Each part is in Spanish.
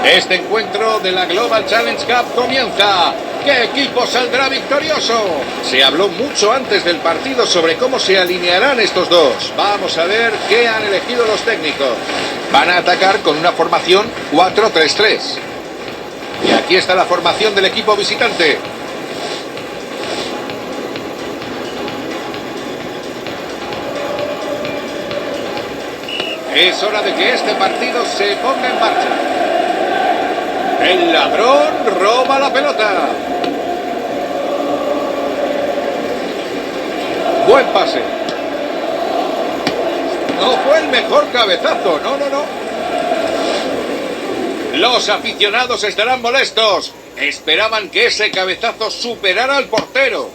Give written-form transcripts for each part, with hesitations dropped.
Este encuentro de la Global Challenge Cup comienza. ¿Qué equipo saldrá victorioso? Se habló mucho antes del partido sobre cómo se alinearán estos dos. Vamos a ver qué han elegido los técnicos. Van a atacar con una formación 4-3-3. Y aquí está la formación del equipo visitante. Es hora de que este partido se ponga en marcha. El ladrón roba la pelota. Buen pase. No fue el mejor cabezazo, no. Los aficionados estarán molestos. Esperaban que ese cabezazo superara al portero.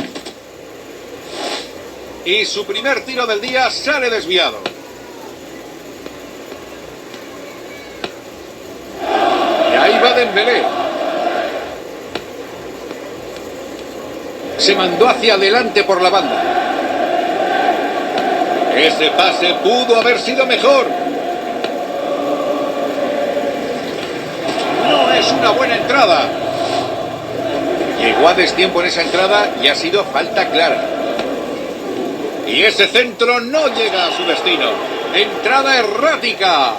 Y su primer tiro del día sale desviado. Ahí va Dembélé. Se mandó hacia adelante por la banda. Ese pase pudo haber sido mejor. No es una buena entrada. Llegó a destiempo en esa entrada y ha sido falta clara. Y ese centro no llega a su destino. Entrada errática.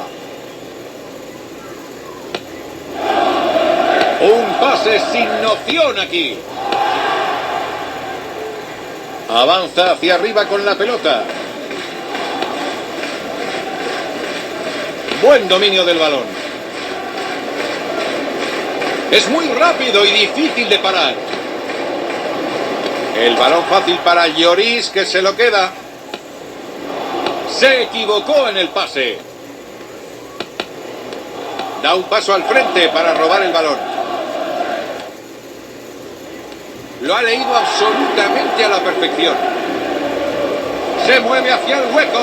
Un pase sin noción aquí. Avanza hacia arriba con la pelota. Buen dominio del balón. Es muy rápido y difícil de parar. El balón fácil para Lloris, que se lo queda. Se equivocó en el pase. Da un paso al frente para robar el balón. Lo ha leído absolutamente a la perfección. Se mueve hacia el hueco.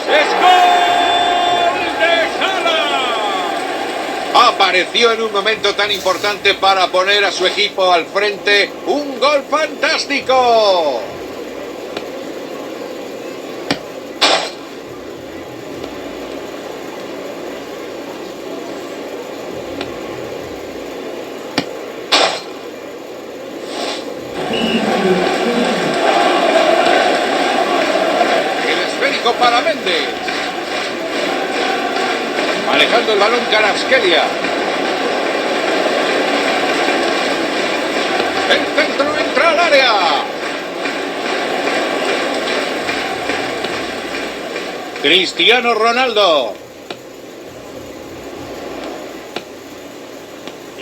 ¡Es gol de Salah! Apareció en un momento tan importante para poner a su equipo al frente. ¡Un gol fantástico! Para Méndez. Manejando el balón Kvaratskhelia. El centro entra al área. Cristiano Ronaldo.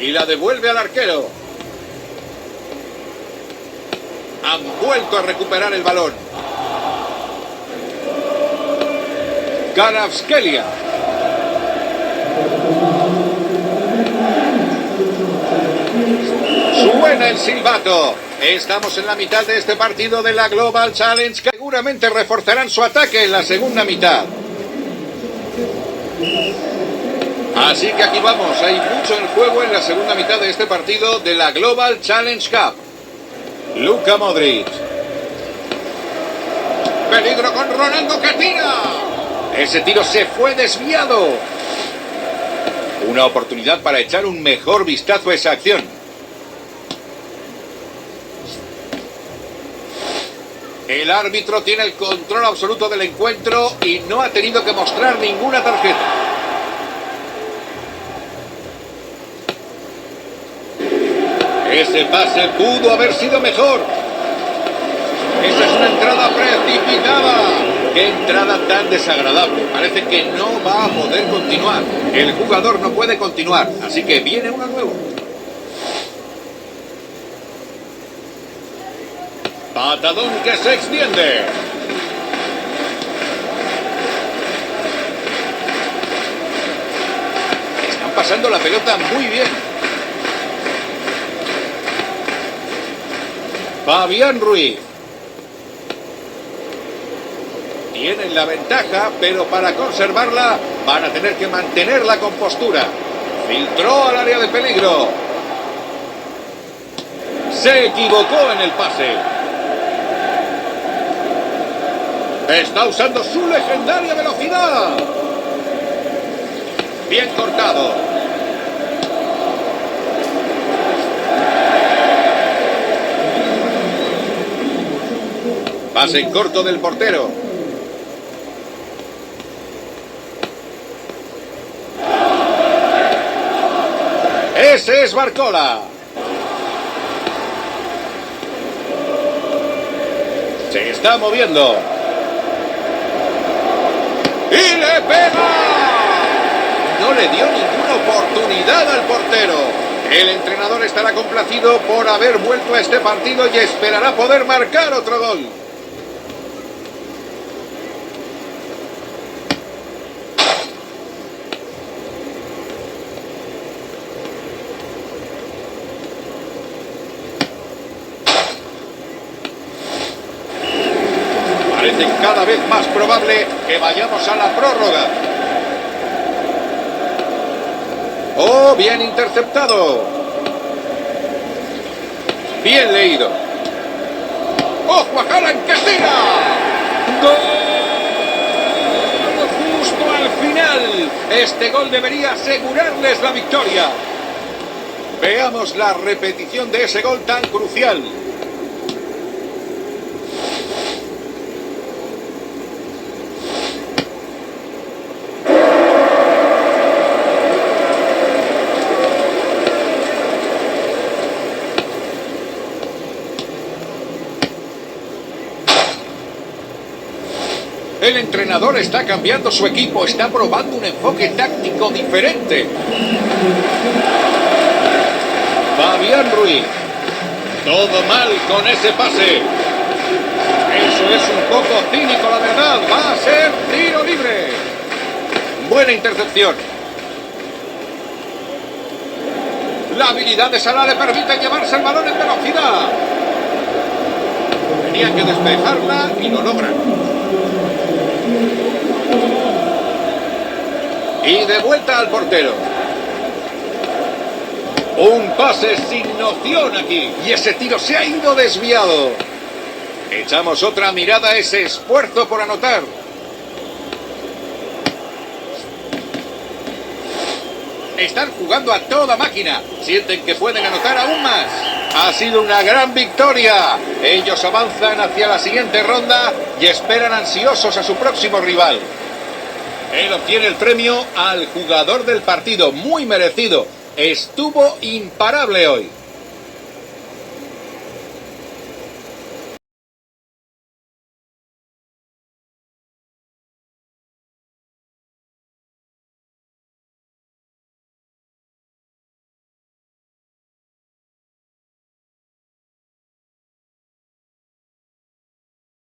Y la devuelve al arquero. Han vuelto a recuperar el balón. Kvaratskhelia. Suena el silbato. Estamos en la mitad de este partido de la Global Challenge. Que seguramente reforzarán su ataque en la segunda mitad. Así que aquí vamos. Hay mucho en juego en la segunda mitad de este partido de la Global Challenge Cup. Luka Modric. Peligro con Ronaldo que tira. Ese tiro se fue desviado. Una oportunidad para echar un mejor vistazo a esa acción. El árbitro tiene el control absoluto del encuentro y no ha tenido que mostrar ninguna tarjeta. Ese pase pudo haber sido mejor. Esa es una entrada precipitada. ¡Qué entrada tan desagradable! Parece que no va a poder continuar. El jugador no puede continuar, así que viene uno nuevo. Patadón que se extiende. Están pasando la pelota muy bien. Fabián Ruiz. Tienen la ventaja, pero para conservarla van a tener que mantener la compostura. Filtró al área de peligro. Se equivocó en el pase. Está usando su legendaria velocidad. Bien cortado. Pase en corto del portero. Ese es Barcola. Se está moviendo. ¡Y le pega! No le dio ninguna oportunidad al portero. El entrenador estará complacido por haber vuelto a este partido y esperará poder marcar otro gol. Parece cada vez más probable que vayamos a la prórroga. ¡Oh, bien interceptado! Bien leído. ¡Ojo a Haaland que tira! ¡Gol! Justo al final. Este gol debería asegurarles la victoria. Veamos la repetición de ese gol tan crucial. El entrenador está cambiando su equipo, está probando un enfoque táctico diferente. Fabián Ruiz. Todo mal con ese pase. Eso es un poco cínico, la verdad. Va a ser tiro libre. Buena intercepción. La habilidad de Salah le permite llevarse el balón en velocidad. Tenía que despejarla y lo logran. Y de vuelta al portero. Un pase sin noción aquí. Y ese tiro se ha ido desviado. Echamos otra mirada a ese esfuerzo por anotar. Están jugando a toda máquina. Sienten que pueden anotar aún más. Ha sido una gran victoria. Ellos avanzan hacia la siguiente ronda y esperan ansiosos a su próximo rival. Él obtiene el premio al jugador del partido, muy merecido. Estuvo imparable hoy.